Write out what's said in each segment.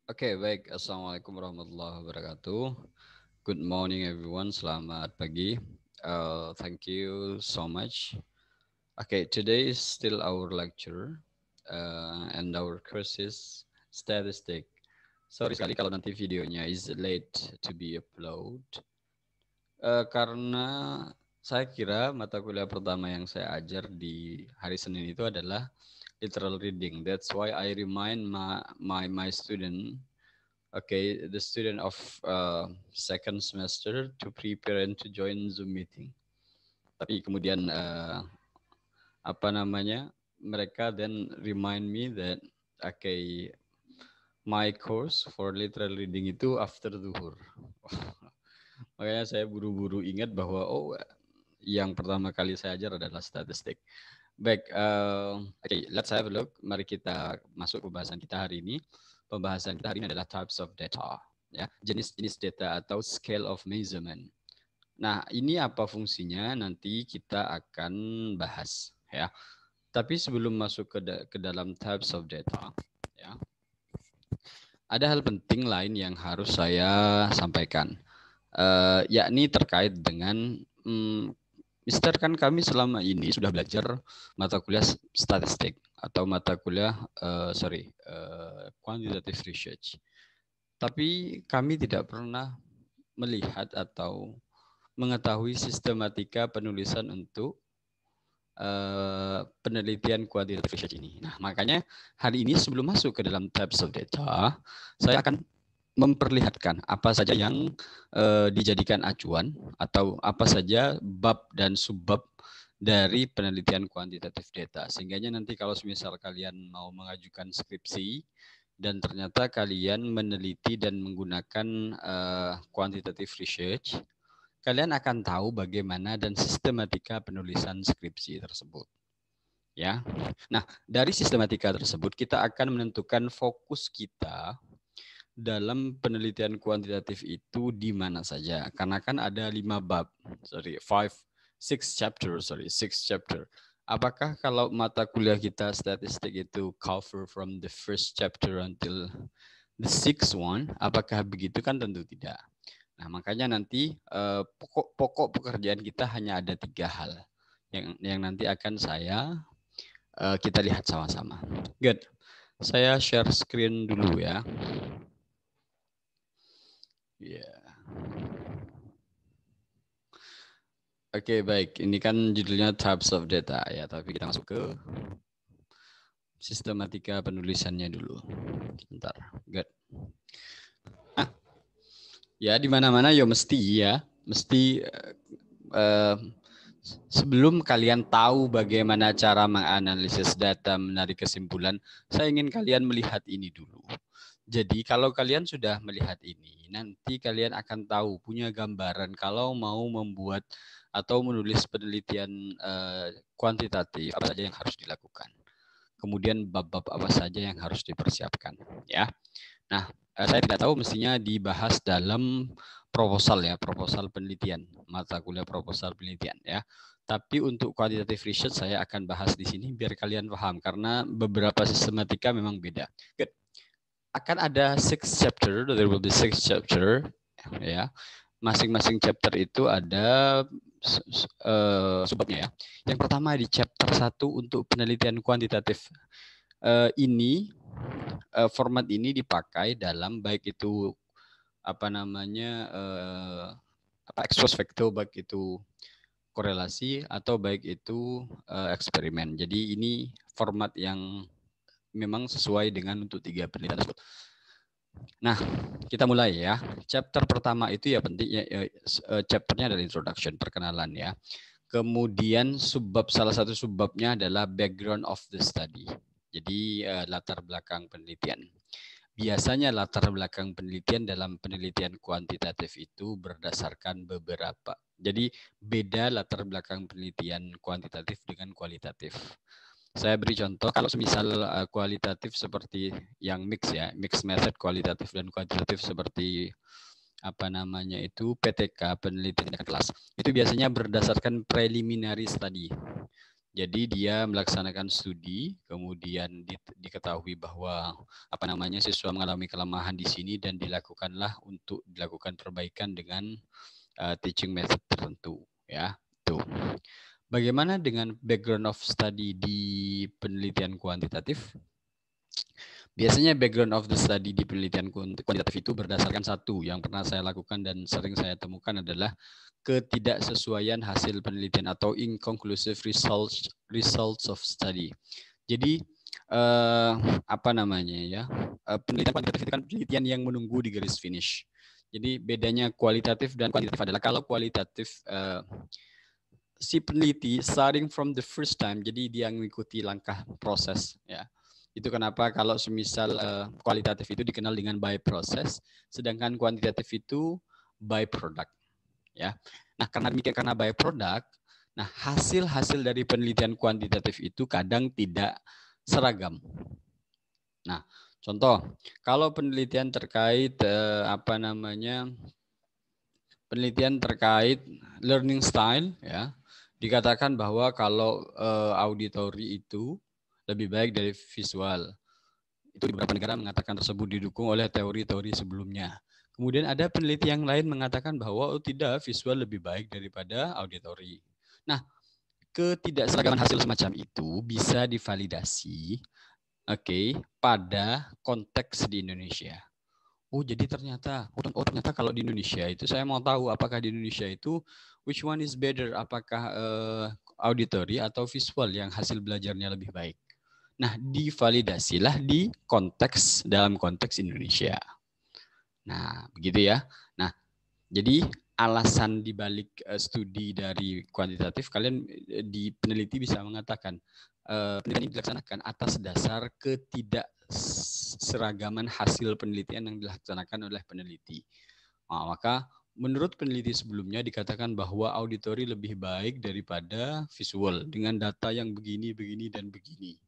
Oke, baik. Assalamualaikum warahmatullahi wabarakatuh. Good morning, everyone. Selamat pagi. Thank you so much. Okay, today is still our lecture, and our course is statistic. Sorry sekali kalau nanti videonya is late to be upload. Karena saya kira mata kuliah pertama yang saya ajar di hari Senin itu adalah literal reading. That's why I remind my student. Okay, the student of second semester to prepare and to join Zoom meeting. Tapi kemudian apa namanya? Mereka then remind me that okay, my course for literal reading itu after zuhur. Makanya saya buru-buru ingat bahwa yang pertama kali saya ajar adalah statistik. Baik, okay, let's have a look. Mari kita masuk pembahasan kita hari ini. Pembahasan kita hari ini adalah types of data, ya, jenis-jenis data atau scale of measurement. Nah, ini apa fungsinya? Nanti kita akan bahas, ya. Tapi sebelum masuk ke dalam types of data, ya, ada hal penting lain yang harus saya sampaikan, yakni terkait dengan Mister, kan kami selama ini sudah belajar mata kuliah statistik atau mata kuliah quantitative research. Tapi kami tidak pernah melihat atau mengetahui sistematika penulisan untuk penelitian quantitative research ini. Nah, makanya hari ini sebelum masuk ke dalam types of data, saya akan memperlihatkan apa saja yang dijadikan acuan atau apa saja bab dan subbab dari penelitian kuantitatif data. Sehingga nanti kalau misal kalian mau mengajukan skripsi dan ternyata kalian meneliti dan menggunakan quantitative research, kalian akan tahu bagaimana dan sistematika penulisan skripsi tersebut. Ya. Nah, dari sistematika tersebut kita akan menentukan fokus kita dalam penelitian kuantitatif itu di mana saja. Karena kan ada 6 chapter. Apakah kalau mata kuliah kita statistik itu cover from the first chapter until the sixth one? Apakah begitu? Kan tentu tidak. Nah, makanya nanti pokok pekerjaan kita hanya ada 3 hal yang nanti akan kita lihat sama-sama. Good. Saya share screen dulu ya. Ya. Oke, baik. Ini kan judulnya types of data ya, tapi kita masuk ke sistematika penulisannya dulu. Bentar. Good. Nah, ya di mana-mana ya mesti sebelum kalian tahu bagaimana cara menganalisis data, menarik kesimpulan, saya ingin kalian melihat ini dulu. Jadi kalau kalian sudah melihat ini, nanti kalian akan tahu, punya gambaran kalau mau membuat atau menulis penelitian kuantitatif, apa saja yang harus dilakukan. Kemudian bab-bab apa saja yang harus dipersiapkan. Ya. Nah, saya tidak tahu mestinya dibahas dalam proposal penelitian, mata kuliah proposal penelitian ya. Tapi untuk quantitative research saya akan bahas di sini biar kalian paham karena beberapa sistematika memang beda. Good. Akan ada 6 chapter, there will be 6 chapter ya. Masing-masing chapter itu ada subbabnya ya. Yang pertama di chapter 1 untuk penelitian kuantitatif. Format ini dipakai dalam baik itu ex post facto, baik itu korelasi atau baik itu eksperimen. Jadi ini format yang memang sesuai dengan untuk 3 penelitian tersebut. Nah, kita mulai ya. Chapter pertama itu ya penting chapternya adalah introduction, perkenalan ya. Kemudian salah satu subbabnya adalah background of the study. Jadi latar belakang penelitian. Biasanya latar belakang penelitian dalam penelitian kuantitatif itu berdasarkan beberapa. Jadi beda latar belakang penelitian kuantitatif dengan kualitatif. Saya beri contoh, kalau semisal kualitatif seperti yang mix method kualitatif dan kuantitatif seperti PTK, penelitian kelas. Itu biasanya berdasarkan preliminary study. Jadi dia melaksanakan studi, kemudian diketahui bahwa siswa mengalami kelemahan di sini dan dilakukanlah untuk dilakukan perbaikan dengan teaching method tertentu, ya. Tuh. Bagaimana dengan background of study di penelitian kuantitatif? Biasanya background of the study di penelitian kuantitatif itu berdasarkan satu yang pernah saya lakukan dan sering saya temukan adalah ketidaksesuaian hasil penelitian atau inconclusive results of study. Jadi penelitian kuantitatif itu kan penelitian yang menunggu di garis finish. Jadi bedanya kualitatif dan kuantitatif adalah kalau kualitatif si peneliti starting from the first time, jadi dia mengikuti langkah proses, ya. Itu kenapa kalau semisal kualitatif itu dikenal dengan by process, sedangkan kuantitatif itu by product, ya. Nah, karena demikian, karena by product, nah hasil-hasil dari penelitian kuantitatif itu kadang tidak seragam. Nah, contoh, kalau penelitian terkait penelitian terkait learning style, ya, dikatakan bahwa kalau auditory itu lebih baik dari visual. Itu di beberapa negara mengatakan tersebut didukung oleh teori-teori sebelumnya. Kemudian ada peneliti yang lain mengatakan bahwa tidak, visual lebih baik daripada auditory. Nah, ketidakseragaman hasil semacam itu bisa divalidasi, pada konteks di Indonesia. Jadi ternyata kalau di Indonesia itu, saya mau tahu apakah di Indonesia itu which one is better, apakah auditory atau visual yang hasil belajarnya lebih baik. Nah, divalidasilah dalam konteks Indonesia. Nah, begitu ya. Nah, jadi alasan dibalik studi dari kuantitatif, kalian di peneliti bisa mengatakan penelitian ini dilaksanakan atas dasar ketidakseragaman hasil penelitian yang dilaksanakan oleh peneliti. Nah, maka menurut peneliti sebelumnya dikatakan bahwa auditori lebih baik daripada visual dengan data yang begini, begini, dan begini.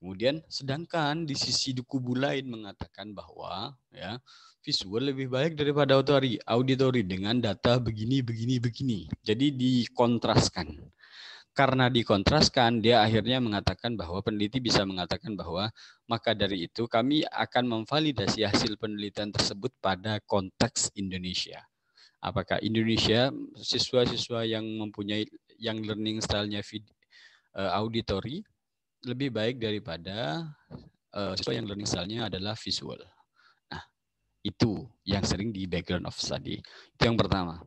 Kemudian sedangkan di sisi kubu lain mengatakan bahwa ya visual lebih baik daripada auditori dengan data begini, begini, begini. Jadi dikontraskan. Karena dikontraskan, dia akhirnya mengatakan bahwa peneliti bisa mengatakan bahwa maka dari itu kami akan memvalidasi hasil penelitian tersebut pada konteks Indonesia. Apakah Indonesia siswa-siswa yang mempunyai learning style-nya auditory lebih baik daripada siswa yang learning style-nya adalah visual. Nah, itu yang sering di background of study. Itu yang pertama.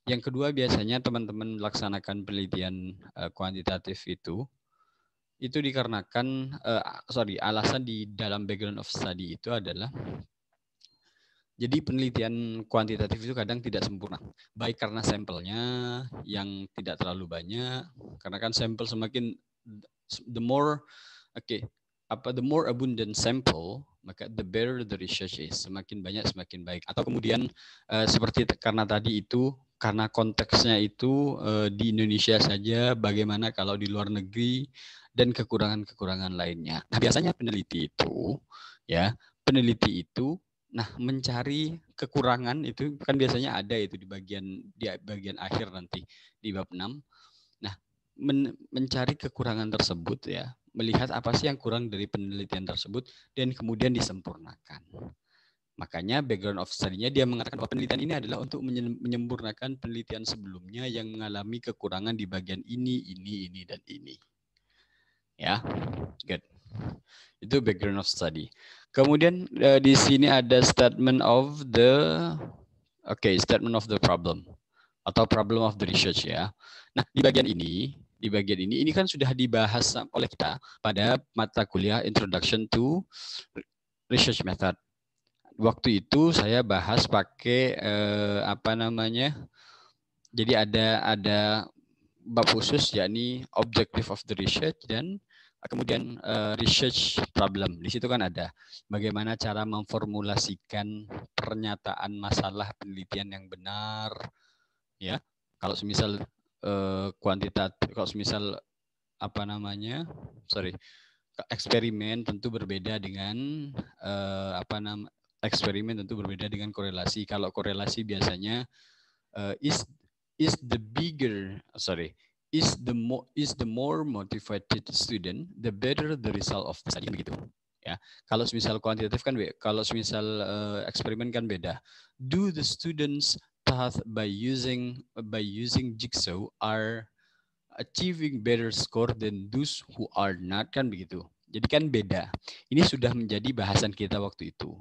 Yang kedua, biasanya teman-teman melaksanakan penelitian kuantitatif itu dikarenakan alasan di dalam background of study itu adalah jadi penelitian kuantitatif itu kadang tidak sempurna. Baik karena sampelnya yang tidak terlalu banyak, karena kan sampel semakin the more abundant sample, maka the better the research is. Semakin banyak semakin baik. Atau kemudian seperti karena tadi itu, karena konteksnya itu di Indonesia saja, bagaimana kalau di luar negeri, dan kekurangan-kekurangan lainnya. Nah, biasanya peneliti itu mencari kekurangan itu kan biasanya ada itu di bagian akhir nanti di bab 6. Nah, mencari kekurangan tersebut, ya, melihat apa sih yang kurang dari penelitian tersebut dan kemudian disempurnakan. Makanya background of study-nya dia mengatakan bahwa penelitian ini adalah untuk menyempurnakan penelitian sebelumnya yang mengalami kekurangan di bagian ini, dan ini. Ya, good. Itu background of study. Kemudian di sini ada statement of the problem atau problem of the research, ya. Nah, di bagian ini kan sudah dibahas oleh kita pada mata kuliah Introduction to Research Method. Waktu itu saya bahas pakai jadi ada bab khusus, yakni objective of the research dan kemudian research problem. Di situ kan ada bagaimana cara memformulasikan pernyataan masalah penelitian yang benar, ya. Kalau semisal kuantitatif, kalau semisal eksperimen tentu berbeda dengan eksperimen tentu berbeda dengan korelasi. Kalau korelasi biasanya is the bigger is the more motivated student, the better the result of the study, begitu. Ya, kalau misal kuantitatif kan, kalau misal eksperimen kan beda. Do the students taught by using jigsaw are achieving better score than those who are not, kan begitu. Jadi kan beda. Ini sudah menjadi bahasan kita waktu itu.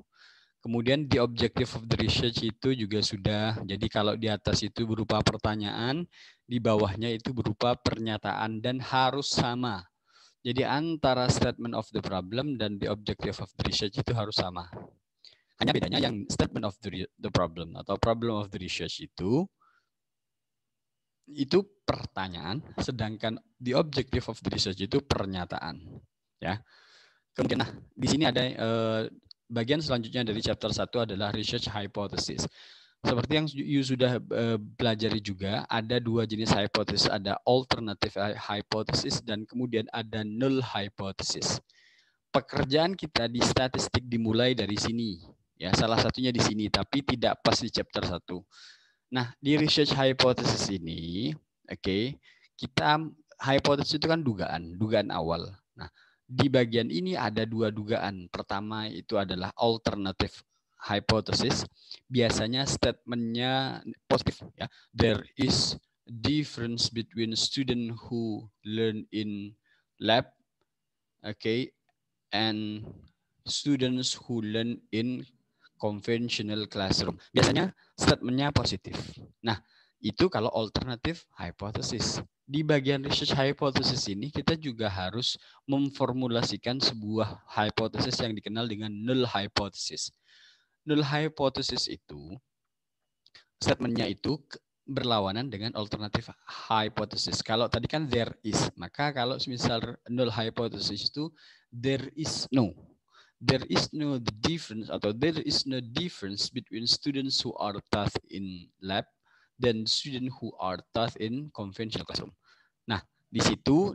Kemudian di objective of the research itu juga sudah, jadi kalau di atas itu berupa pertanyaan, di bawahnya itu berupa pernyataan dan harus sama. Jadi antara statement of the problem dan the objective of the research itu harus sama. Hanya bedanya yang statement of the problem atau problem of the research itu pertanyaan, sedangkan the objective of the research itu pernyataan. Ya. Kemudian di sini ada bagian selanjutnya dari chapter 1 adalah research hypothesis. Seperti yang you sudah pelajari juga, ada dua jenis hypothesis, ada alternative hypothesis dan kemudian ada null hypothesis. Pekerjaan kita di statistik dimulai dari sini, ya salah satunya di sini, tapi tidak pas di chapter 1. Nah, di research hypothesis ini, kita hypothesis itu kan dugaan awal. Nah, di bagian ini ada dua dugaan. Pertama itu adalah alternative hypothesis. Biasanya statementnya positif, ya. There is difference between student who learn in lab, and students who learn in conventional classroom. Biasanya statementnya positif. Nah, itu kalau alternative hypothesis. Di bagian research hypothesis ini kita juga harus memformulasikan sebuah hypothesis yang dikenal dengan null hypothesis. Null hypothesis itu statementnya itu berlawanan dengan alternative hypothesis. Kalau tadi kan there is, maka kalau misal null hypothesis itu there is no. There is no difference atau there is no difference between students who are taught in lab dan student who are taught in conventional classroom. Nah, di situ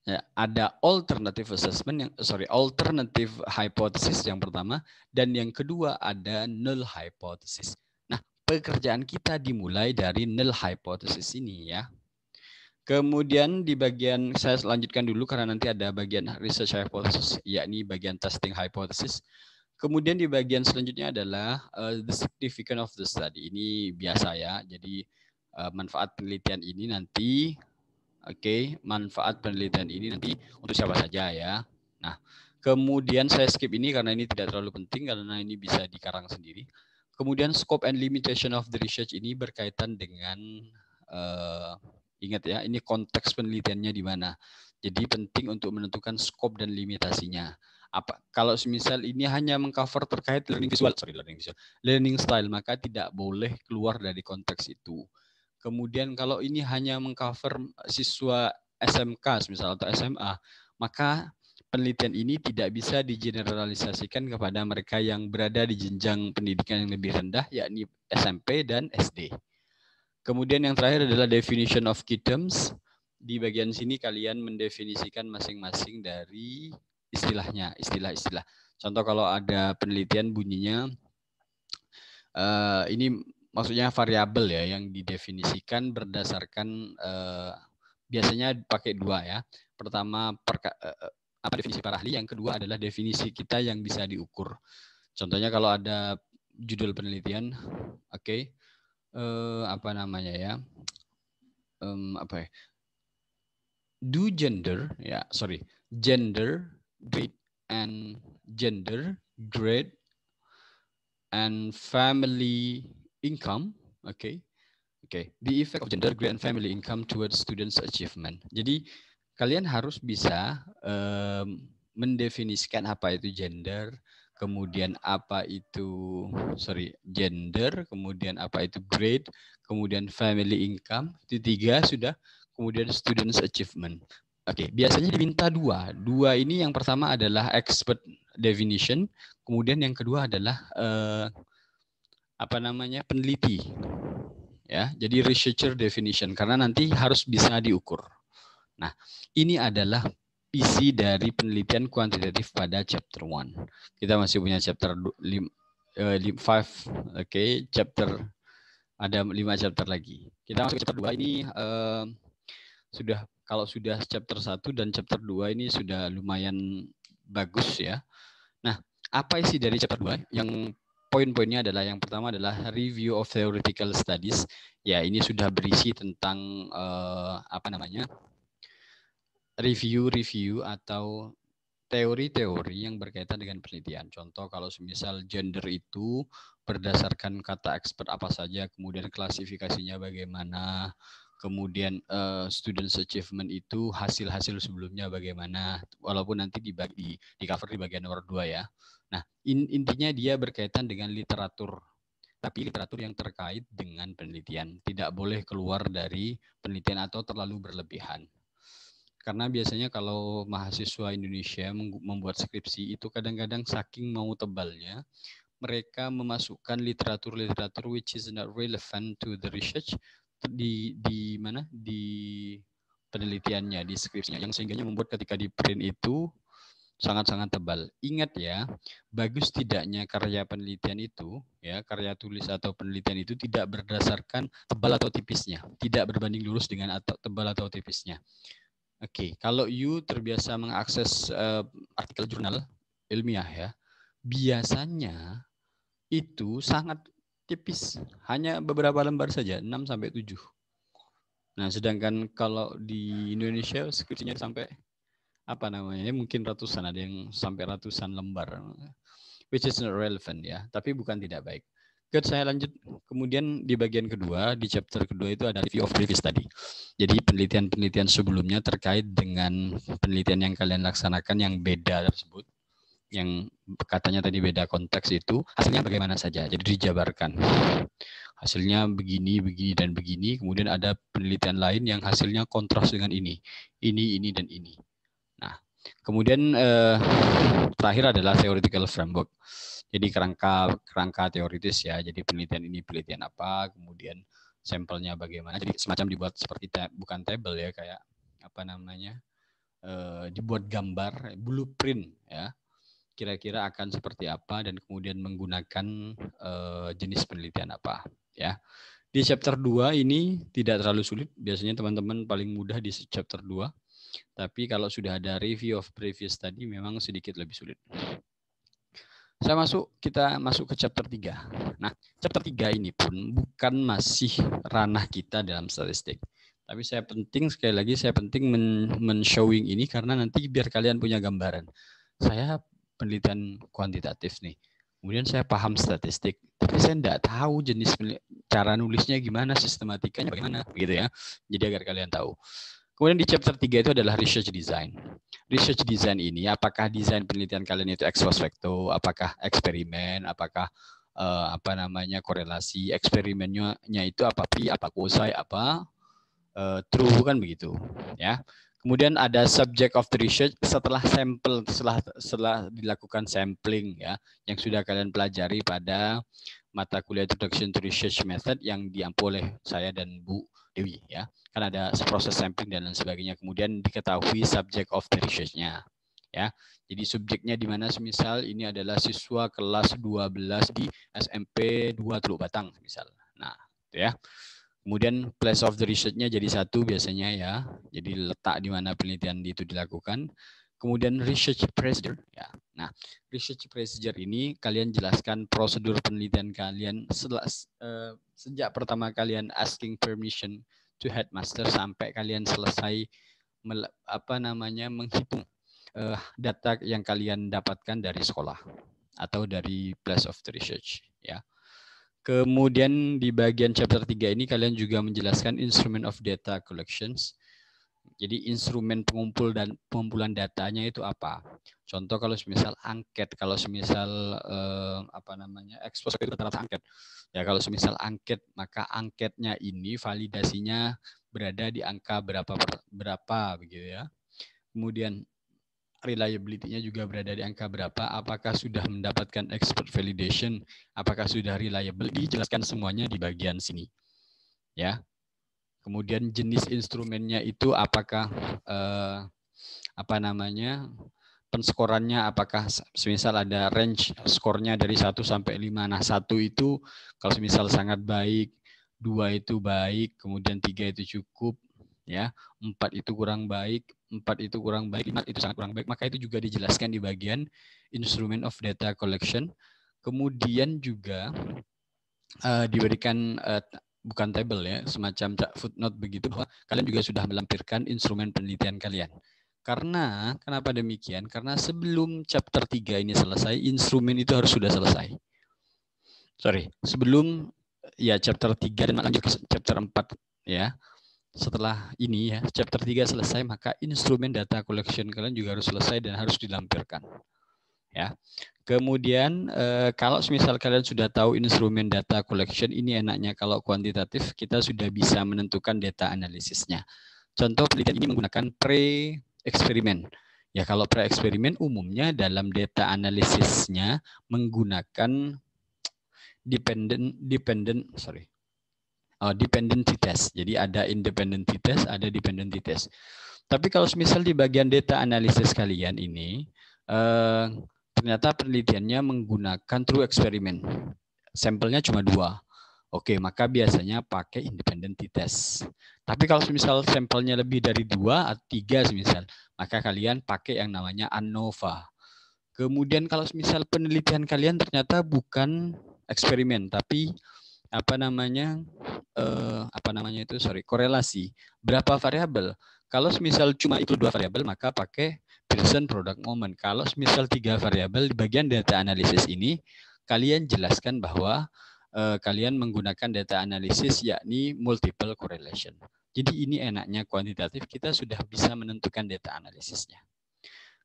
ya, ada alternative assessment alternative hypothesis yang pertama, dan yang kedua ada null hypothesis. Nah, pekerjaan kita dimulai dari null hypothesis ini ya. Kemudian di bagian, saya lanjutkan dulu karena nanti ada bagian research hypothesis, yakni bagian testing hypothesis. Kemudian di bagian selanjutnya adalah the significance of the study. Ini biasa ya, jadi manfaat penelitian ini nanti, manfaat penelitian ini nanti untuk siapa saja ya. Nah, kemudian saya skip ini karena ini tidak terlalu penting, karena ini bisa dikarang sendiri. Kemudian scope and limitation of the research ini berkaitan dengan, ingat ya, ini konteks penelitiannya di mana. Jadi penting untuk menentukan scope dan limitasinya. Kalau misal ini hanya mengcover terkait learning style, maka tidak boleh keluar dari konteks itu. Kemudian kalau ini hanya mengcover siswa SMK misal atau SMA, maka penelitian ini tidak bisa digeneralisasikan kepada mereka yang berada di jenjang pendidikan yang lebih rendah, yakni SMP dan SD. Kemudian yang terakhir adalah definition of key terms. Di bagian sini kalian mendefinisikan masing-masing dari istilahnya, istilah-istilah. Contoh kalau ada penelitian bunyinya, ini maksudnya variabel ya, yang didefinisikan berdasarkan, biasanya pakai dua ya. Pertama, apa definisi para ahli, yang kedua adalah definisi kita yang bisa diukur. Contohnya kalau ada judul penelitian, apa namanya ya, do gender grade and family income, the effect of gender, grade and family income towards students achievement. Jadi kalian harus bisa mendefinisikan apa itu gender, kemudian apa itu gender, kemudian apa itu grade, kemudian family income, itu 3 sudah, kemudian students achievement. Biasanya diminta dua ini. Yang pertama adalah expert definition, kemudian yang kedua adalah peneliti ya, jadi researcher definition, karena nanti harus bisa diukur. Nah, ini adalah isi dari penelitian kuantitatif pada chapter 1. Kita masih punya chapter 5, chapter ada 5 chapter lagi. Kita masuk ke chapter 2 ini, kalau sudah chapter 1 dan chapter 2 ini sudah lumayan bagus ya. Nah, apa isi dari chapter 2? Yang poin-poinnya adalah yang pertama adalah review of theoretical studies. Ya, ini sudah berisi tentang review atau teori-teori yang berkaitan dengan penelitian. Contoh kalau semisal gender itu berdasarkan kata expert apa saja, kemudian klasifikasinya bagaimana, kemudian students achievement itu hasil-hasil sebelumnya bagaimana, walaupun nanti di cover di bagian nomor 2 ya. Nah, intinya dia berkaitan dengan literatur, tapi literatur yang terkait dengan penelitian. Tidak boleh keluar dari penelitian atau terlalu berlebihan. Karena biasanya kalau mahasiswa Indonesia membuat skripsi itu kadang-kadang saking mau tebalnya, mereka memasukkan literatur-literatur which is not relevant to the research di penelitiannya, di skripsinya, yang sehingga membuat ketika di print itu sangat-sangat tebal. Ingat ya, bagus tidaknya karya penelitian itu, ya, karya tulis atau penelitian itu tidak berdasarkan tebal atau tipisnya, tidak berbanding lurus dengan tebal atau tipisnya. Oke, kalau you terbiasa mengakses artikel jurnal ilmiah ya, biasanya itu sangat tipis, hanya beberapa lembar saja, 6 sampai 7. Nah, sedangkan kalau di Indonesia skripsinya sampai mungkin ratusan, ada yang sampai ratusan lembar, which is not relevant ya, tapi bukan tidak baik. Good, saya lanjut. Kemudian di bagian kedua, di chapter kedua itu ada review of previous study. Jadi penelitian-penelitian sebelumnya terkait dengan penelitian yang kalian laksanakan yang beda tersebut, yang katanya tadi beda konteks itu, hasilnya bagaimana saja. Jadi dijabarkan. Hasilnya begini, begini, dan begini. Kemudian ada penelitian lain yang hasilnya kontras dengan ini, dan ini. Nah, kemudian terakhir adalah theoretical framework. Jadi kerangka teoritis ya. Jadi penelitian ini penelitian apa, kemudian sampelnya bagaimana. Jadi semacam dibuat seperti bukan table ya, kayak dibuat gambar blueprint ya. Kira-kira akan seperti apa dan kemudian menggunakan jenis penelitian apa ya. Di chapter 2 ini tidak terlalu sulit. Biasanya teman-teman paling mudah di chapter 2. Tapi kalau sudah ada review of previous study memang sedikit lebih sulit. Kita masuk ke chapter 3. Nah, chapter 3 ini pun bukan masih ranah kita dalam statistik. Tapi saya penting men-showing ini karena nanti biar kalian punya gambaran. Saya penelitian kuantitatif nih. Kemudian saya paham statistik, tapi saya tidak tahu jenis cara nulisnya gimana, sistematikanya bagaimana, gitu ya. Jadi agar kalian tahu. Kemudian di chapter 3 itu adalah research design. Research design ini apakah desain penelitian kalian itu ex post facto, apakah eksperimen, apakah korelasi, eksperimennya itu apa pi, apa foci, apa true, kan begitu ya. Kemudian ada subject of the research setelah dilakukan sampling ya, yang sudah kalian pelajari pada mata kuliah Introduction to Research Method yang diampu oleh saya dan Bu Dewi ya. Kan ada proses sampling dan lain sebagainya. Kemudian diketahui subject of the research-nya ya. Jadi subjeknya di mana, semisal ini adalah siswa kelas 12 di SMP 2 Teluk Batang misal. Nah, itu ya. Kemudian place of the research-nya jadi 1 biasanya ya. Jadi letak di mana penelitian itu dilakukan. Kemudian research procedure ya. Nah, research procedure ini kalian jelaskan prosedur penelitian kalian sejak pertama kalian asking permission to headmaster sampai kalian selesai menghitung data yang kalian dapatkan dari sekolah atau dari place of the research ya. Kemudian di bagian chapter 3 ini kalian juga menjelaskan instrument of data collections. Jadi instrumen pengumpulan datanya itu apa? Contoh kalau semisal angket, kalau semisal expose itu rata-rata angket. Ya kalau semisal angket, maka angketnya ini validasinya berada di angka berapa begitu ya. Kemudian reliability-nya juga berada di angka berapa, apakah sudah mendapatkan expert validation, apakah sudah reliable, dijelaskan semuanya di bagian sini. Ya. Kemudian jenis instrumennya itu apakah penskorannya, apakah semisal ada range skornya dari 1 sampai 5. Nah, 1 itu kalau semisal sangat baik, 2 itu baik, kemudian 3 itu cukup, ya, 4 itu kurang baik, 4 itu kurang baik, 5 itu sangat kurang baik, maka itu juga dijelaskan di bagian instrument of data collection. Kemudian juga diberikan bukan table ya, semacam footnote begitu, bahwa kalian juga sudah melampirkan instrumen penelitian kalian. Karena, kenapa demikian? Karena sebelum chapter 3 ini selesai, instrumen itu harus sudah selesai. Sebelum ya chapter 3 dan lanjut ke chapter 4 ya. Setelah ini ya, chapter 3 selesai, maka instrumen data collection kalian juga harus selesai dan harus dilampirkan. Ya. Kemudian kalau misal kalian sudah tahu instrumen data collection, ini enaknya kalau kuantitatif kita sudah bisa menentukan data analisisnya. Contoh penelitian ini menggunakan pre-eksperimen. Ya, kalau pre-eksperimen umumnya dalam data analisisnya menggunakan dependency test. Jadi ada independency test, ada dependency test. Tapi kalau misal di bagian data analisis kalian ini ternyata penelitiannya menggunakan true experiment. Sampelnya cuma 2. Oke, maka biasanya pakai independent test. Tapi kalau misal sampelnya lebih dari 2 atau 3 misal, maka kalian pakai yang namanya ANOVA. Kemudian kalau misal penelitian kalian ternyata bukan eksperimen, tapi korelasi. Berapa variabel? Kalau misal cuma itu 2 variabel, maka pakai Pearson product moment. Kalau misal 3 variabel, di bagian data analisis ini kalian jelaskan bahwa kalian menggunakan data analisis yakni multiple correlation. Jadi ini enaknya kuantitatif, kita sudah bisa menentukan data analisisnya.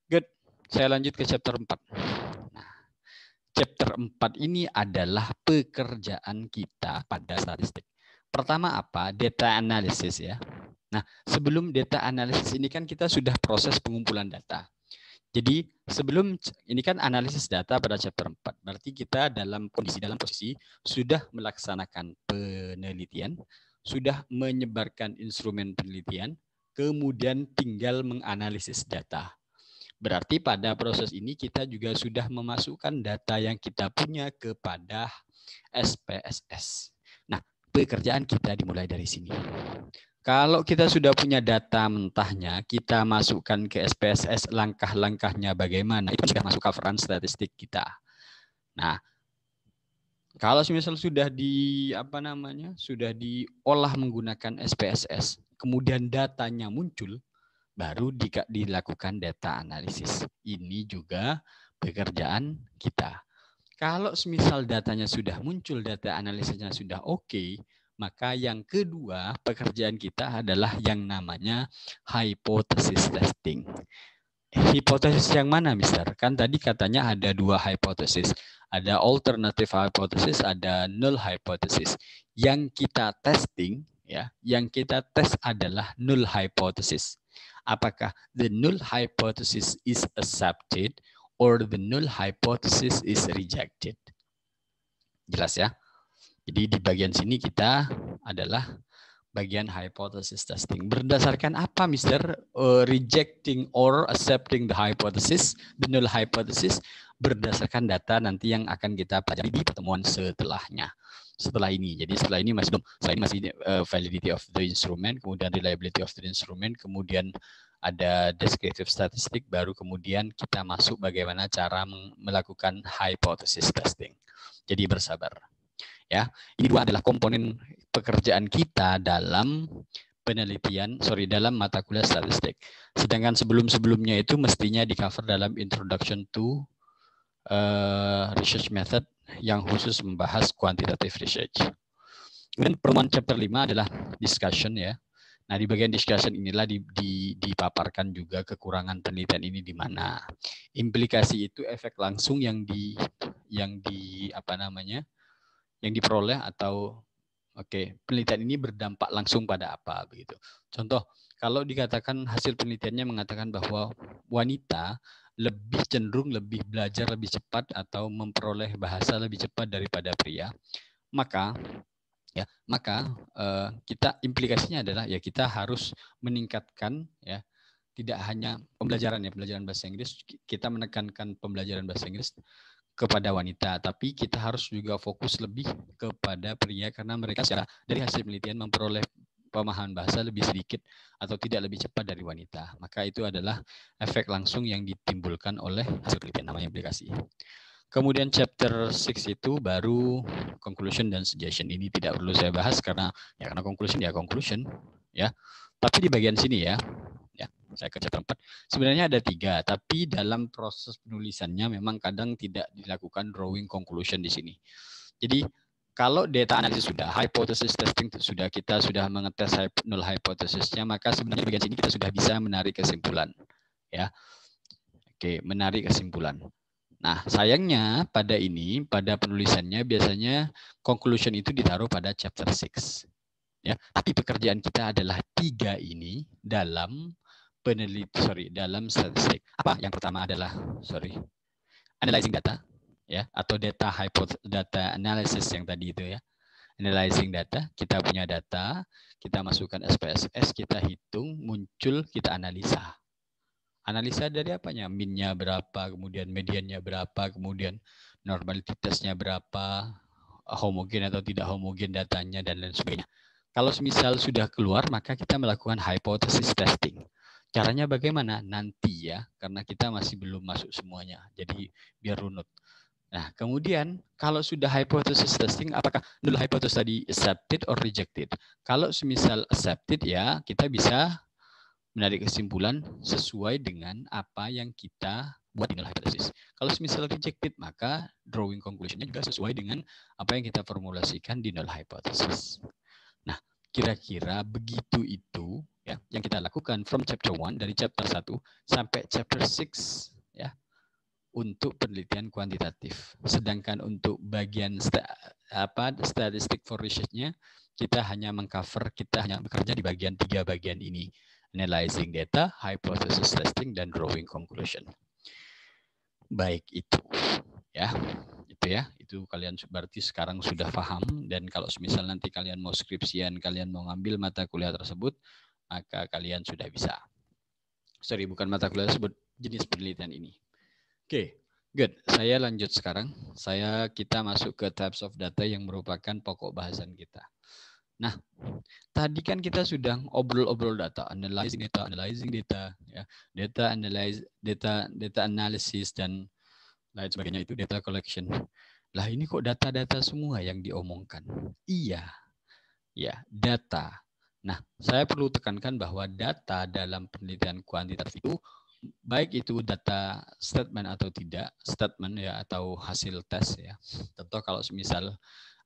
Good. Saya lanjut ke chapter 4. Nah, chapter 4 ini adalah pekerjaan kita pada statistik. Pertama apa? Data analysis ya. Nah, sebelum data analysis ini kan kita sudah proses pengumpulan data. Jadi sebelum ini kan analisis data pada chapter 4. Berarti kita dalam posisi sudah melaksanakan penelitian, sudah menyebarkan instrumen penelitian, kemudian tinggal menganalisis data. Berarti pada proses ini kita juga sudah memasukkan data yang kita punya kepada SPSS. Nah, pekerjaan kita dimulai dari sini. Kalau kita sudah punya data mentahnya, kita masukkan ke SPSS, langkah-langkahnya bagaimana, itu sudah masuk coveran statistik kita. Nah, kalau misal sudah sudah diolah menggunakan SPSS, kemudian datanya muncul, baru dilakukan data analisis. Ini juga pekerjaan kita. Kalau misal datanya sudah muncul, data analisisnya sudah oke, maka yang kedua pekerjaan kita adalah yang namanya hypothesis testing. Hipotesis yang mana, Mister? Kan tadi katanya ada 2 hipotesis. Ada alternative hypothesis, ada null hypothesis. Yang kita testing, ya, yang kita tes adalah null hypothesis. Apakah the null hypothesis is accepted or the null hypothesis is rejected? Jelas ya? Jadi di bagian sini kita adalah bagian hypothesis testing. Berdasarkan apa, Mister? Rejecting or accepting the hypothesis, the null hypothesis, berdasarkan data nanti yang akan kita pelajari di pertemuan setelahnya. Setelah ini, jadi setelah ini masih validity of the instrument, kemudian reliability of the instrument, kemudian ada descriptive statistik, baru kemudian kita masuk bagaimana cara melakukan hypothesis testing. Jadi bersabar. Ya, ini 2 adalah komponen pekerjaan kita dalam dalam mata kuliah statistik. Sedangkan sebelumnya itu mestinya di cover dalam introduction to research method yang khusus membahas quantitative research. Kemudian pertemuan chapter 5 adalah discussion ya. Nah, di bagian discussion inilah dipaparkan juga kekurangan penelitian ini di mana. Implikasi itu efek langsung yang diperoleh atau penelitian ini berdampak langsung pada apa begitu. Contoh, kalau dikatakan hasil penelitiannya mengatakan bahwa wanita lebih cenderung belajar lebih cepat atau memperoleh bahasa lebih cepat daripada pria, maka kita implikasinya adalah ya kita harus meningkatkan ya tidak hanya pembelajaran bahasa Inggris, kita menekankan pembelajaran bahasa Inggris kepada wanita, tapi kita harus juga fokus lebih kepada pria karena mereka dari hasil penelitian memperoleh pemahaman bahasa lebih sedikit atau tidak lebih cepat dari wanita. Maka itu adalah efek langsung yang ditimbulkan oleh hasil penelitian, namanya implikasi. Kemudian chapter 6 itu baru conclusion dan suggestion. Ini tidak perlu saya bahas karena conclusion ya. Tapi di bagian sini ya saya ke chapter 4. Sebenarnya ada 3, tapi dalam proses penulisannya memang kadang tidak dilakukan drawing conclusion di sini. Jadi kalau data analisis sudah, hypothesis testing kita sudah mengetes null hypothesisnya, maka sebenarnya di bagian sini kita sudah bisa menarik kesimpulan. Ya, oke, menarik kesimpulan. Nah, sayangnya pada penulisannya biasanya conclusion itu ditaruh pada chapter 6. Ya, tapi pekerjaan kita adalah 3 ini dalam dalam statistik. Apa? Yang pertama adalah analyzing data, ya, atau data analysis yang tadi itu ya. Analyzing data, kita punya data, kita masukkan SPSS, kita hitung, muncul, kita analisa. Analisa dari apanya? Min-nya berapa, kemudian mediannya berapa, kemudian normalitasnya berapa, homogen atau tidak homogen datanya, dan lain sebagainya. Kalau semisal sudah keluar, maka kita melakukan hypothesis testing. Caranya bagaimana? Nanti ya, karena kita masih belum masuk semuanya. Jadi biar runut. Nah, kemudian kalau sudah hypothesis testing, apakah null hypothesis tadi accepted or rejected? Kalau semisal accepted ya, kita bisa menarik kesimpulan sesuai dengan apa yang kita buat di null hypothesis. Kalau semisal rejected, maka drawing conclusion-nya juga sesuai dengan apa yang kita formulasikan di null hypothesis. Nah, kira-kira begitu itu ya yang kita lakukan from chapter 1, dari chapter 1 sampai chapter 6 ya, untuk penelitian kuantitatif. Sedangkan untuk bagian statistic for research-nya kita hanya bekerja di bagian 3 bagian ini. Analyzing data, hypothesis testing, dan drawing conclusion. Baik itu ya. Itu kalian berarti sekarang sudah paham, dan kalau misal nanti kalian mau skripsian, kalian mau ngambil mata kuliah tersebut, maka kalian sudah bisa. Bukan mata kuliah tersebut, jenis penelitian ini. Oke, good. Saya lanjut sekarang. Kita masuk ke types of data yang merupakan pokok bahasan kita. Nah, tadi kan kita sudah obrol-obrol data, analyzing data, ya, data analysis dan lain sebagainya, itu data collection. Lah ini kok data-data semua yang diomongkan? Iya, ya data. Nah, saya perlu tekankan bahwa data dalam penelitian kuantitatif itu, baik itu data statement atau tidak, statement ya atau hasil tes ya. Tentu kalau misal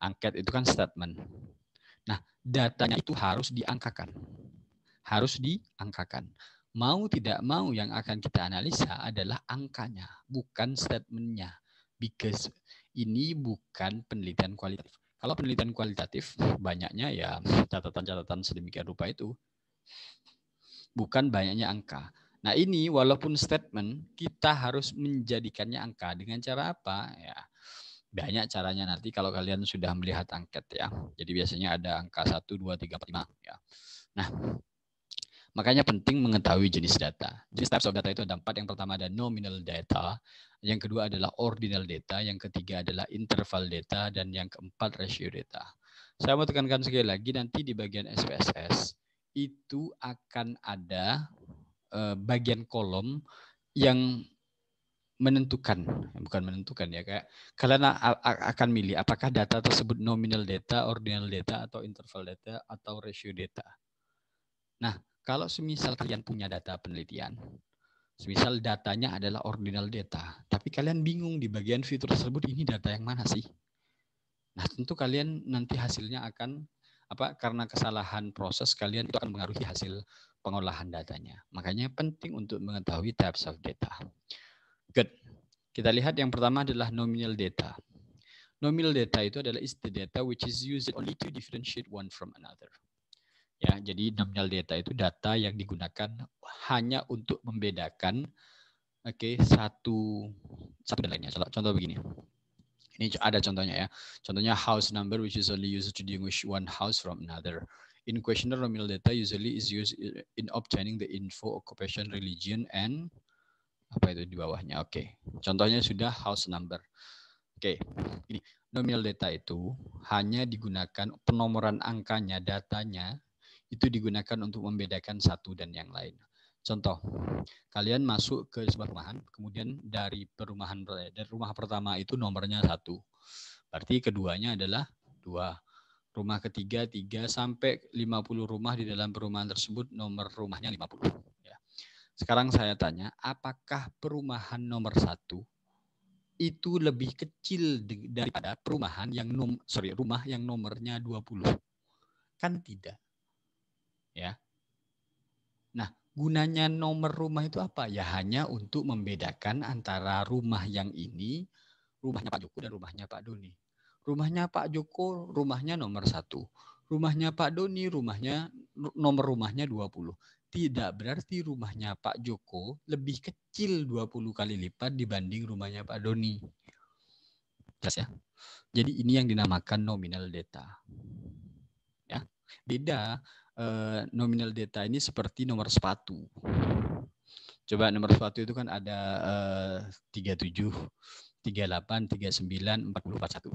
angket itu kan statement. Nah, datanya itu harus diangkakan. Mau tidak mau yang akan kita analisa adalah angkanya, bukan statementnya. Because ini bukan penelitian kualitatif. Kalau penelitian kualitatif, banyaknya ya catatan-catatan sedemikian rupa itu. Bukan banyaknya angka. Nah ini walaupun statement, kita harus menjadikannya angka. Dengan cara apa? Ya, banyak caranya nanti kalau kalian sudah melihat angket ya. Jadi biasanya ada angka 1, 2, 3, 4, 5. Ya. Nah, makanya penting mengetahui jenis data. Jenis types of data itu ada 4. Yang pertama ada nominal data. Yang kedua adalah ordinal data. Yang ketiga adalah interval data. Dan yang keempat ratio data. Saya mau tekankan sekali lagi, nanti di bagian SPSS itu akan ada bagian kolom yang bukan menentukan ya, kayak kalian akan milih apakah data tersebut nominal data, ordinal data, atau interval data, atau ratio data. Nah, kalau semisal kalian punya data penelitian, semisal datanya adalah ordinal data, tapi kalian bingung di bagian fitur tersebut ini data yang mana sih? Nah, tentu kalian nanti hasilnya akan karena kesalahan proses kalian itu akan mengaruhi hasil pengolahan datanya. Makanya penting untuk mengetahui types of data. Good. Kita lihat yang pertama adalah nominal data. Nominal data itu adalah the data which is used only to differentiate one from another. Ya, jadi nominal data itu data yang digunakan hanya untuk membedakan satu dan lainnya. Contoh begini. Ini ada contohnya ya. Contohnya house number which is only used to distinguish one house from another. In questionnaire, nominal data usually is used in obtaining the info, occupation, religion, and apa itu di bawahnya. Contohnya sudah house number. Ini nominal data itu hanya digunakan penomoran angkanya, datanya itu digunakan untuk membedakan satu dan yang lain. Contoh, kalian masuk ke sebuah perumahan, kemudian dari rumah pertama itu nomornya 1. Berarti keduanya adalah 2. Rumah ketiga 3 sampai 50 rumah di dalam perumahan tersebut nomor rumahnya 50. Ya. Sekarang saya tanya, apakah perumahan nomor 1 itu lebih kecil daripada perumahan yang rumah yang nomornya 20? Kan tidak. Ya. Nah, gunanya nomor rumah itu apa? Ya hanya untuk membedakan antara rumah yang ini, rumahnya Pak Joko dan rumahnya Pak Doni. Rumahnya Pak Joko, rumahnya nomor 1. Rumahnya Pak Doni, nomor rumahnya 20. Tidak berarti rumahnya Pak Joko lebih kecil 20 kali lipat dibanding rumahnya Pak Doni. Jelas ya? Jadi ini yang dinamakan nominal data. Ya, beda. Nominal data ini seperti nomor sepatu. Coba nomor sepatu itu kan ada 37, 38, 39, 40, 41.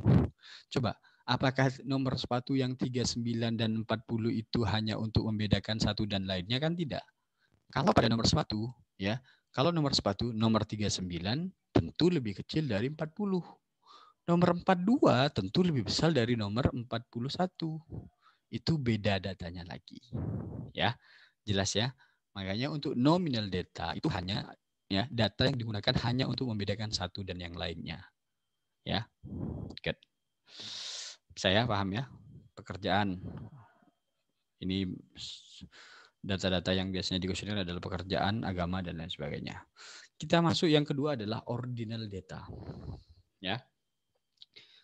Coba, apakah nomor sepatu yang 39 dan 40 itu hanya untuk membedakan satu dan lainnya? Kan tidak. Kalau pada nomor sepatu, ya, kalau nomor sepatu nomor 39 tentu lebih kecil dari 40. Nomor 42 tentu lebih besar dari nomor 41. Itu beda datanya lagi. Ya, jelas ya. Makanya untuk nominal data itu hanya ya data yang digunakan hanya untuk membedakan satu dan yang lainnya. Ya. Good. Saya paham ya. Pekerjaan. Ini data-data yang biasanya dikuesioner adalah pekerjaan, agama dan lain sebagainya. Kita masuk yang kedua adalah ordinal data. Ya.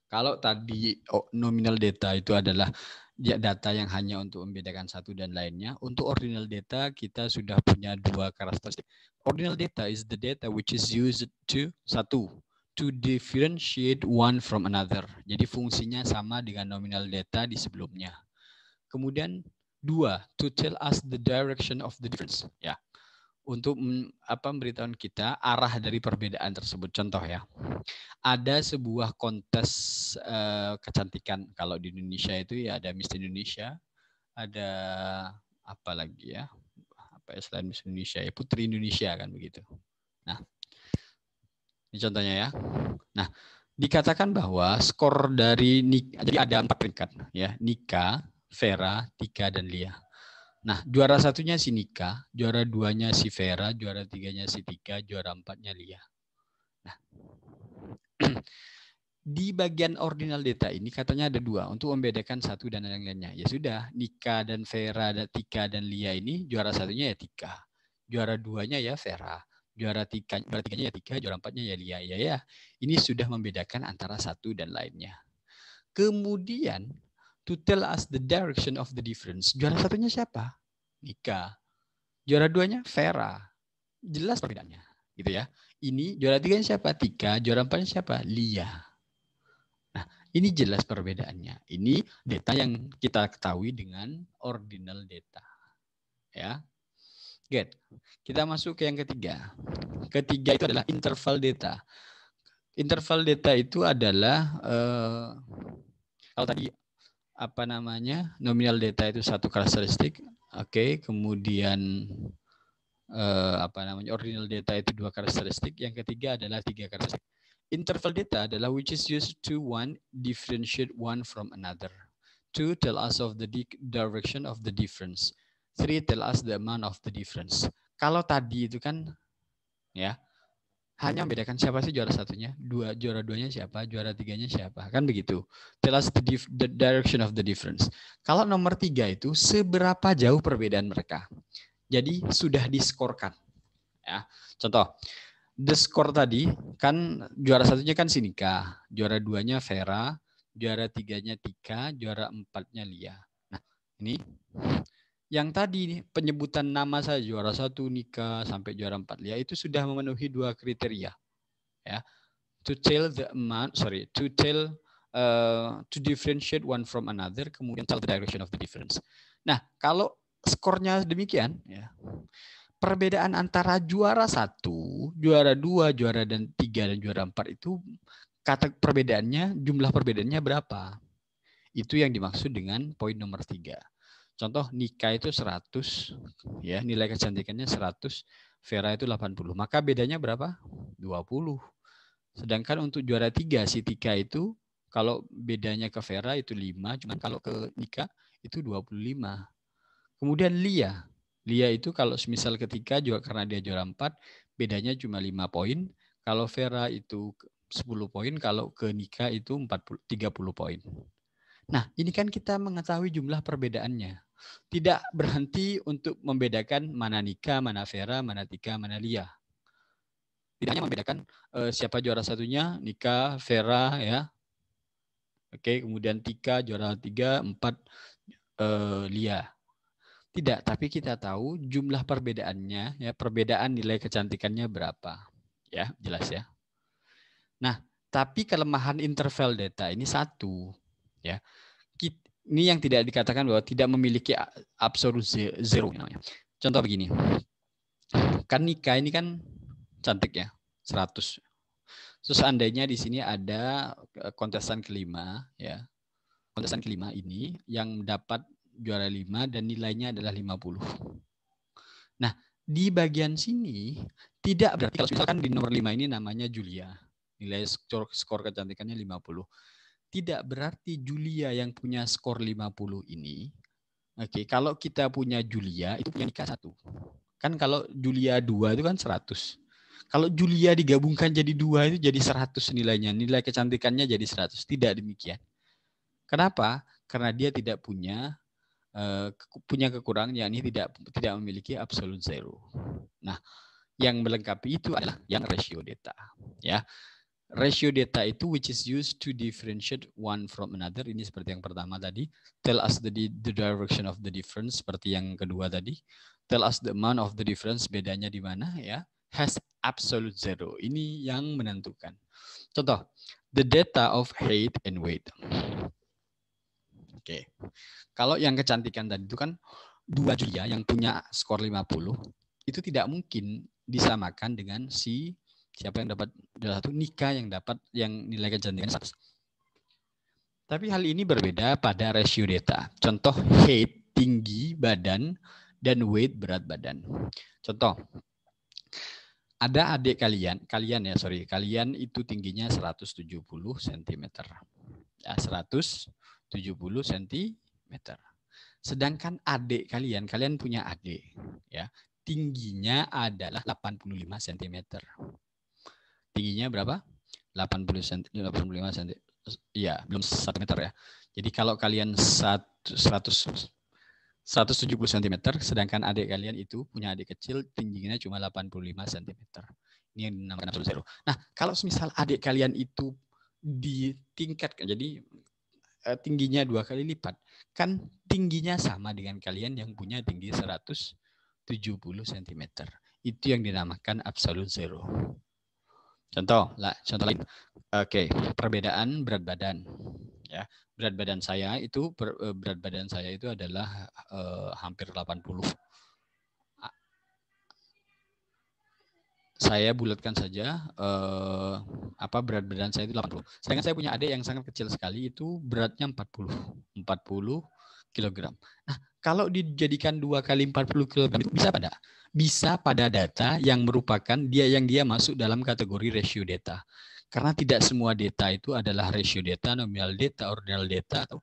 Kalau tadi nominal data itu adalah data yang hanya untuk membedakan satu dan lainnya, untuk ordinal data kita sudah punya dua karakteristik. Ordinal data is the data which is used to differentiate one from another. Jadi fungsinya sama dengan nominal data di sebelumnya. Kemudian 2, to tell us the direction of the difference. Ya. Untuk memberitahu kita arah dari perbedaan tersebut. Contoh ya, ada sebuah kontes kecantikan. Kalau di Indonesia itu ya ada Miss Indonesia, ada apa lagi ya? Apa ya selain Miss Indonesia ya Putri Indonesia kan begitu. Nah, ini contohnya ya. Nah, dikatakan bahwa skor dari jadi ada 4 peringkat ya, Nika, Vera, Tika dan Lia. Nah, juara satunya si Nika, juara 2-nya si Vera, juara 3-nya si Tika, juara 4-nya Lia. Nah, di bagian ordinal data ini katanya ada 2 untuk membedakan satu dan yang lainnya. Ya sudah, Nika dan Vera, Tika dan Lia ini juara satunya ya Tika, juara 2-nya ya Vera, juara 3-nya ya Tika, juara 4-nya ya Lia. Ya, ini sudah membedakan antara satu dan lainnya. Kemudian to tell us the direction of the difference. Juara satunya siapa? Nika. Juara 2-nya Vera. Jelas perbedaannya, gitu ya. Ini juara 3-nya siapa? Tika. Juara 4-nya siapa? Lia. Nah, ini jelas perbedaannya. Ini data yang kita ketahui dengan ordinal data. Ya. Get. Kita masuk ke yang ketiga. Ketiga itu adalah interval data. Interval data itu adalah kalau tadi apa namanya nominal data itu satu karakteristik, oke, kemudian apa namanya ordinal data itu 2 karakteristik, yang ketiga adalah 3 karakteristik. Interval data adalah which is used to 1 differentiate one from another, 2 tell us of the direction of the difference, 3 tell us the amount of the difference. Kalau tadi itu kan ya hanya membedakan siapa sih juara satunya, juara 2-nya siapa, juara 3-nya siapa, kan begitu. Tell us the direction of the difference. Kalau nomor 3 itu seberapa jauh perbedaan mereka. Jadi sudah diskorkan. Ya, contoh, the score tadi kan juara satunya kan si Nika, juara 2-nya Vera, juara 3-nya Tika, juara 4-nya Lia. Nah, ini yang tadi penyebutan nama saya juara 1 Nika sampai juara 4 Lia itu sudah memenuhi 2 kriteria. Ya. To tell the amount, to differentiate one from another, kemudian tell the direction of the difference. Nah, kalau skornya demikian, ya, perbedaan antara juara 1, juara 2, juara 3 dan juara 4 itu kata perbedaannya, jumlah perbedaannya berapa? Itu yang dimaksud dengan poin nomor 3. Contoh Nika itu 100, ya nilai kecantikannya 100, Vera itu 80. Maka bedanya berapa? 20. Sedangkan untuk juara 3 si Tika itu kalau bedanya ke Vera itu 5, cuman kalau ke Nika itu 25. Kemudian Lia. Lia itu kalau misal ketika juga karena dia juara 4, bedanya cuma 5 poin. Kalau Vera itu 10 poin, kalau ke Nika itu 30 poin. Nah, ini kan kita mengetahui jumlah perbedaannya. Tidak berhenti untuk membedakan mana Nika, mana Vera, mana Tika, mana Lia. Tidak hanya membedakan siapa juara satunya, Nika, Vera, ya. Oke, kemudian Tika juara 3, 4 Lia. Tidak, tapi kita tahu jumlah perbedaannya, ya, perbedaan nilai kecantikannya berapa. Ya, jelas ya. Nah, tapi kelemahan interval data ini satu, ya. Ini yang tidak dikatakan bahwa tidak memiliki absolute zero namanya. Contoh begini. Kan Nika ini kan cantik ya, 100. Terus seandainya di sini ada kontestan kelima, ya. Kontestan kelima ini yang dapat juara 5 dan nilainya adalah 50. Nah, di bagian sini tidak berarti kalau misalkan di nomor 5 ini namanya Julia. Nilai skor kecantikannya 50. Tidak berarti Julia yang punya skor 50 ini, oke, kalau kita punya Julia itu punya Nika 1. Kan kalau Julia 2 itu kan 100. Kalau Julia digabungkan jadi 2 itu jadi 100 nilainya. Nilai kecantikannya jadi 100. Tidak demikian. Kenapa? Karena dia tidak punya kekurangan, yakni tidak memiliki absolute zero. Nah, yang melengkapi itu adalah yang ratio data, ya. Ratio data itu which is used to differentiate one from another. Ini seperti yang pertama tadi. Tell us the direction of the difference. Seperti yang kedua tadi. Tell us the amount of the difference. Bedanya di mana, ya. Has absolute zero. Ini yang menentukan. Contoh. The data of height and weight. Oke. Kalau yang kecantikan tadi itu kan 2 Julia yang punya skor 50. Itu tidak mungkin disamakan dengan si siapa yang dapat satu Nika yang dapat yang nilai kecantikan 100. Tapi hal ini berbeda pada ratio data. Contoh height tinggi badan dan weight berat badan. Contoh ada adik kalian itu tingginya 170 cm. Ya, 170 cm. Sedangkan adik kalian punya adik, ya, tingginya adalah 85 cm. Tingginya berapa? 85 cm. Iya, belum 1 meter ya. Jadi kalau kalian 170 cm, sedangkan adik kalian itu punya adik kecil tingginya cuma 85 cm. Ini yang dinamakan absolute zero. Nah, kalau misal adik kalian itu ditingkatkan, jadi tingginya 2 kali lipat, kan tingginya sama dengan kalian yang punya tinggi 170 cm. Itu yang dinamakan absolute zero. Contoh lain. Oke, perbedaan berat badan. Ya, berat badan saya itu adalah hampir 80. Saya bulatkan saja berat badan saya itu 80. Sedangkan saya punya adik yang sangat kecil sekali, itu beratnya 40 kg. Nah, kalau dijadikan 2 kali 40 kg itu bisa pada? Bisa pada data yang merupakan dia masuk dalam kategori ratio data. Karena tidak semua data itu adalah ratio data, nominal data, ordinal data, atau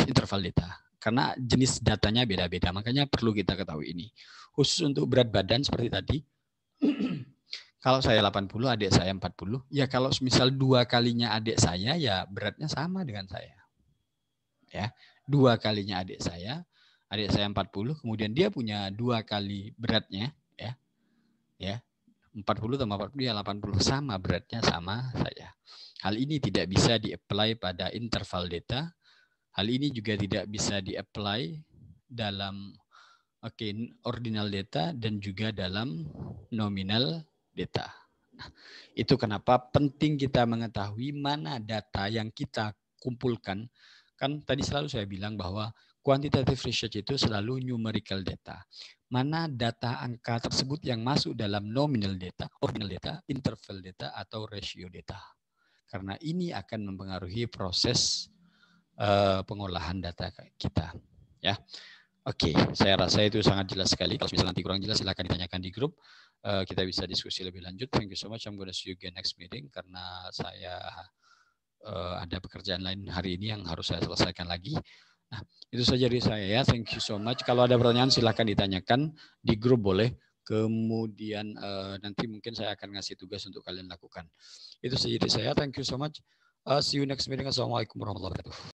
interval data. Karena jenis datanya beda-beda, makanya perlu kita ketahui ini. Khusus untuk berat badan seperti tadi, kalau saya 80, adik saya 40, ya kalau misal 2 kalinya adik saya, ya beratnya sama dengan saya. Ya, 2 kalinya adik saya 40, kemudian dia punya 2 kali beratnya, ya 40 tambah 40 ya 80, sama beratnya sama saya. Hal ini tidak bisa di-apply pada interval data. Hal ini juga tidak bisa di-apply dalam ordinal data dan juga dalam nominal data. Nah, itu kenapa penting kita mengetahui mana data yang kita kumpulkan. Kan tadi selalu saya bilang bahwa quantitative research itu selalu numerical data. Mana data angka tersebut yang masuk dalam nominal data, ordinal data, interval data, atau ratio data. Karena ini akan mempengaruhi proses pengolahan data kita. Ya. Oke, saya rasa itu sangat jelas sekali. Kalau misalnya nanti kurang jelas, silahkan ditanyakan di grup. Kita bisa diskusi lebih lanjut. Thank you so much. I'm gonna see you again next meeting karena saya ada pekerjaan lain hari ini yang harus saya selesaikan lagi. Nah, itu saja dari saya ya. Thank you so much. Kalau ada pertanyaan silahkan ditanyakan di grup boleh. Kemudian nanti mungkin saya akan ngasih tugas untuk kalian lakukan. Itu saja dari saya. Thank you so much. See you next meeting. Assalamualaikum warahmatullahi wabarakatuh.